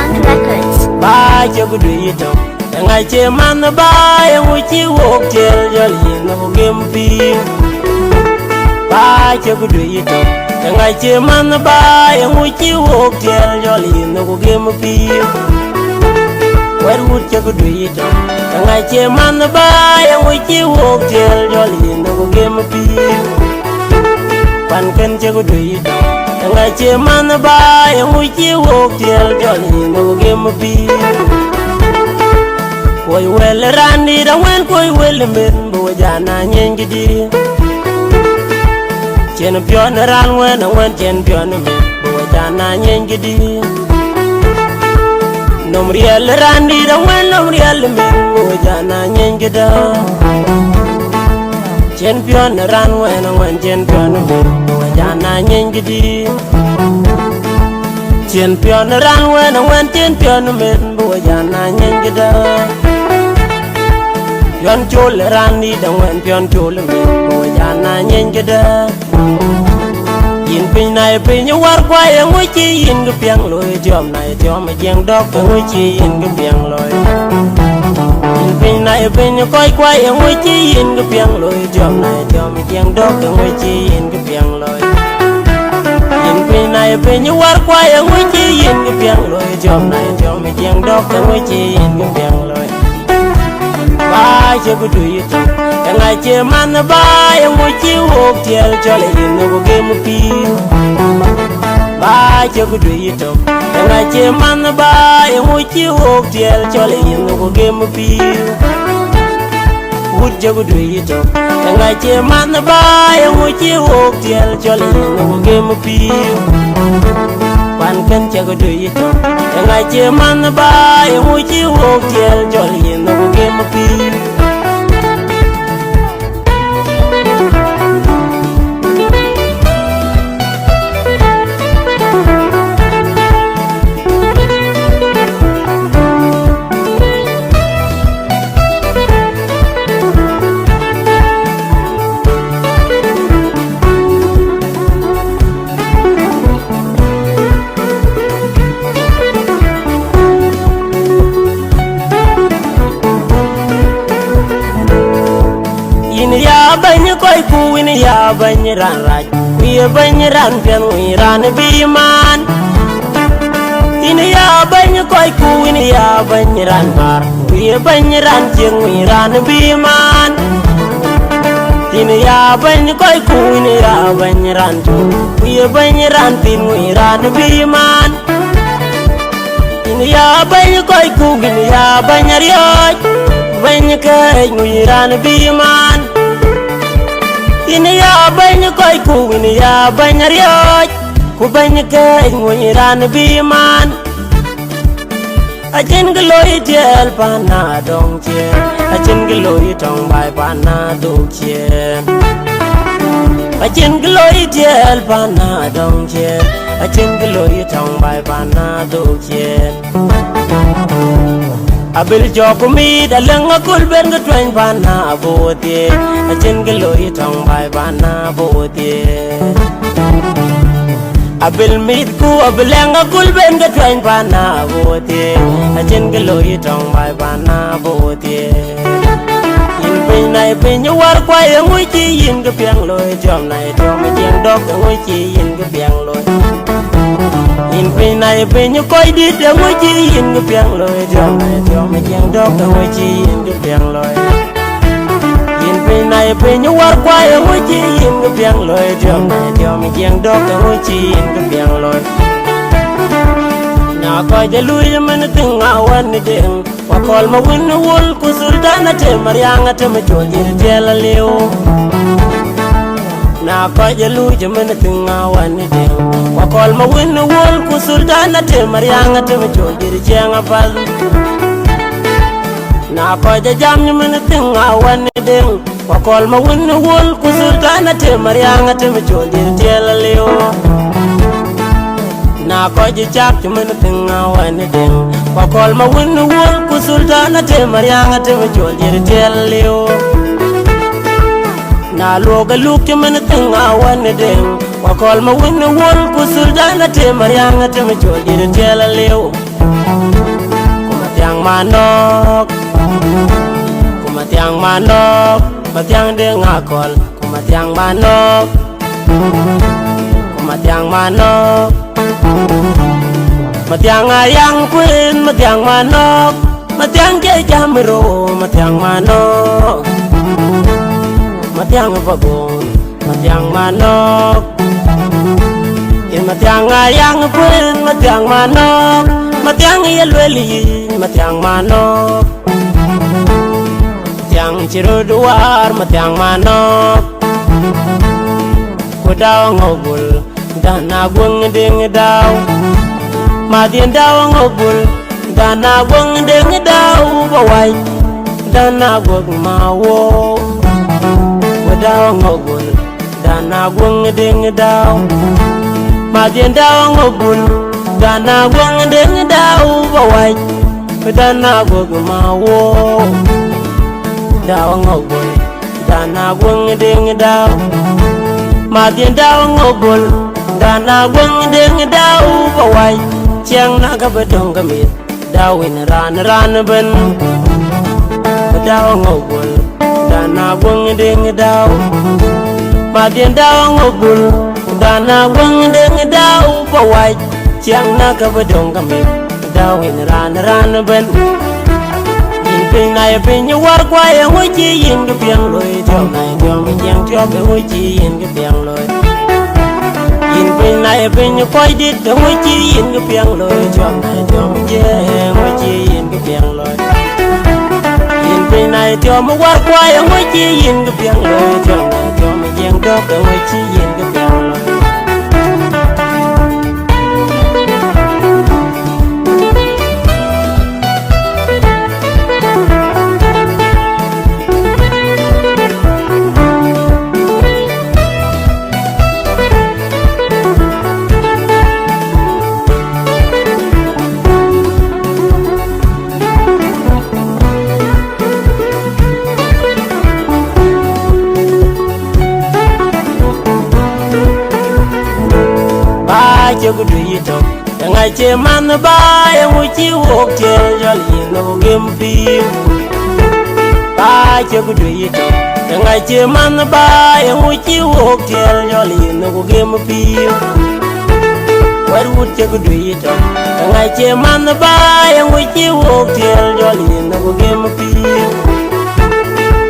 Sound Records. Ba cho cái đuôi tàu ngày chế man ba em vui chiếu ốc chơi cho liền nó game phim. Ba cho cái đuôi tàu ngày chế man ba em vui chiếu ốc chơi cho liền nó game phim. Quay hút cho cái đuôi tàu ngày chế man ba em vui chiếu ốc chơi cho liền nó game phim. Pan cân cho cái đuôi tàu ngày chế man ba em vui chiếu ốc chơi cho liền nó game phim. Koi wel rani da wen koi wel men bo jana nyengi di champion ran wen champion men bo jana nyengi di nom riel rani da wen nom riel men bo jana nyengi da champion ran wen champion men bo jana nyengi di champion ran wen champion men bo jana nyengi da Pion chol rani da wen pion chol me bo jana nyen geda yin pin nai pin war kwa yang wi chi yin gu piang loi jom nai jom jeng dok wi chi yin gu piang loi yin pin nai pin koi kwa yang wi chi yin gu piang loi jom nai jom jeng dok wi chi yin gu piang loi yin pin nai pin war kwa yang wi chi yin gu piang loi jom nai jom jeng dok wi chi yin gu piang loi. Ba cho cái đuôi tàu ngày chế man ba em vui chiếu ốc chơi cho lại nhìn nó game phim. Ba cho cái đuôi tàu ngày chế man ba em vui chiếu ốc chơi cho lại nhìn nó game phim. Hút cho cái đuôi tàu ngày chế man ba em vui chiếu ốc chơi cho lại nhìn nó game phim. Pan cân cho cái đuôi tàu ngày chế man ba em vui chiếu ốc chơi cho lại nhìn nó game phim. Ya bany koi ku win ya bany ran raj wi bany ran pian wi ran bi man in ya bany koi ku win ya bany ran mar wi bany ran jeng wi ran bi man in ya bany koi ku win ya bany ran tu wi bany ran tin wi ran bi man in ya bany koi ku win ya bany rioj bany kai wi ran bi man ini ya banyak koi ku ini ya banyak rioj ku banyak kai nguiran biman ajin geloi tiel pana dong chen ajin geloi tong bai pana dong chen ajin geloi tiel pana dong chen ajin geloi tong bai pana dong chen Abil joko mi dalang akul ben ke twain pana bote ajin geloi tong bai pana bote Abil mit ku abilang akul ben ke twain pana bote ajin geloi tong bai pana bote yin pin nai pin war kwa yang wi chi yin ke piang loi jom nai jom jeng dok wi chi yin ke piang loi yin pin nai pin koi dit yang wi chi yin ke piang loi jom nai jom jeng dok wi chi yin ke piang loi yin pin nai pin war kwa yang wi chi yin ke piang loi jom nai jom jeng dok wi chi yin ke piang loi na ko je lui man ting awan ni ding wa kol ma win wol ku sultana te maryanga te ma jojir jela leo na ko je lui je man ting awan ni ding wa kol ma win wol ku sultana te maryanga te ma jojir jenga bal na ko je jam ni man ting awan ni ding wa kol ma win wol ku sultana te maryanga te ma jojir jela leo na ko je chap chumen tinga wan ding ko kol ma win wol ku sultana te maryanga te ma jol jer telio na loga luk chumen tinga wan ding ko kol ma win wol ku sultana te maryanga te ma jol jer telio manok kumatiang manok matiang de ngakol kumatiang manok kumatiang manok matiang ayang kuin matiang manok matiang ke jamro matiang manok matiang bagong matiang manok in matiang ayang kuin matiang manok matiang yelweli matiang manok matiang ciruduar matiang manok kudaw ngobul dana gwang ding daw madien daw ngobul dana gwang ding daw bawai dana gwang mawo kudaw ngobul dana gwang ding daw madien daw ngobul dana gwang ding daw bawai dana gwang mawo daw ngobul dana gwang ding daw madien daw ngobul dana gwang ding daw bawai chiang na ga bedong gamit dawin ran ben daw ngobul dana gwang ding daw madien daw ngobul dana gwang ding daw bawai chiang na ga bedong gamit dawin ran ben pin này pin như war qua em hối chi yin cái piang lôi theo này theo mình giang theo cái hối chi yin cái piang lôi yin pin này pin như quay đi theo hối chi yin cái piang lôi theo này theo mình giang hối chi yin cái piang lôi yin pin này theo mình war qua em hối chi yin cái piang lôi theo này theo mình giang theo cái hối chi yin cái piang lôi chưa có đuổi tàu ngày chế man ba em muốn chiếu hộp chế cho liền đâu game phim ba chưa có đuổi tàu ngày chế man ba em muốn chiếu hộp chế cho liền đâu game phim quay đuôi chưa có đuổi tàu ngày chế man ba em muốn chiếu hộp chế cho liền đâu game phim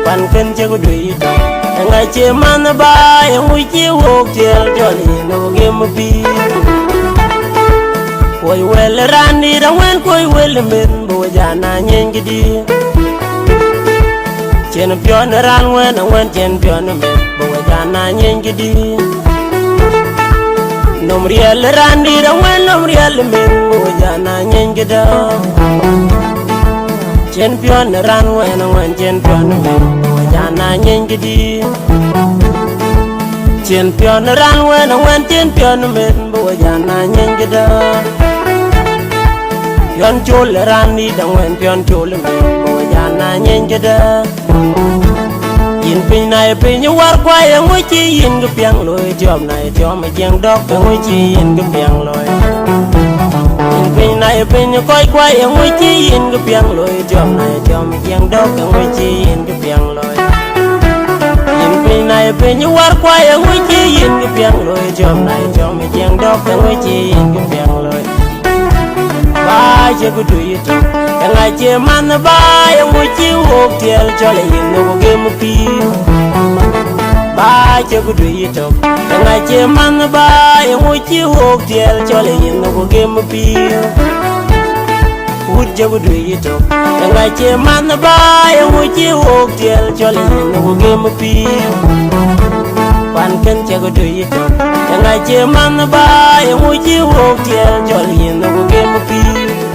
quan cân chưa có đuổi tàu ngày chế man ba em muốn chiếu hộp chế cho liền đâu game phim koi wel rani da wen koi wel men bo jana nyen gidi chen pion ran wen chen pion men bo jana nyen gidi nom riel rani da wen nom riel men bo jana nyen gida chen pion ran wen chen pion men bo jana nyen gidi chen pion ran wen chen pion men bo jana nyen gida yon chul rani dang wen pion chul me bo jana nyen geda yin pin nai pin như war kwa yang wi chi yin ge piang loi jom nai cho ma jeng dok yang wi chi yin ge piang loi yin pin nai pin như koi kwa yang wi chi yin ge piang loi jom nai cho ma jeng dok yang wi chi yin ge piang loi yin pin nai pin như war kwa yang wi chi yin ge piang loi jom nai cho ma jeng dok yang wi chi yin ge piang loi ba chưa có đuổi tàu ngày chế man ba em muốn chiếu hộp tiền cho lại những người game phim ba chưa có đuổi tàu ngày chế man ba em muốn chiếu hộp tiền cho lại những người game phim hút chưa có đuổi tàu ngày chế man ba em muốn chiếu hộp tiền cho lại những người game phim quan cân chưa có đuổi tàu ngày chế man ba em muốn chiếu hộp tiền cho lại những người game phim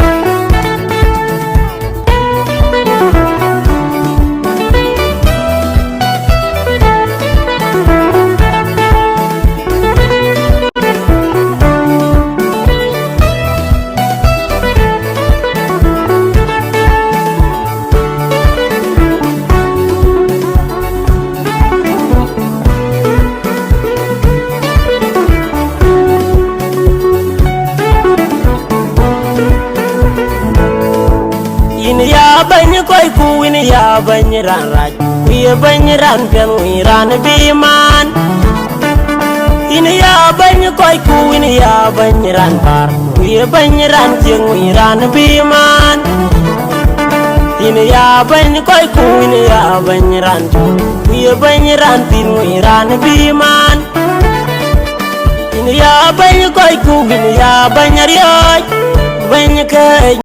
bany koy ku win ya bany ran raj wi bany ran pen wi ran bi man in ya bany koy ku win ya bany ran par wi bany ran jeng wi ran bi man in ya bany koy ku win ya bany ran wi bany ran tin wi ran bi man in ya bany koy ku win ya bany rioj bany kay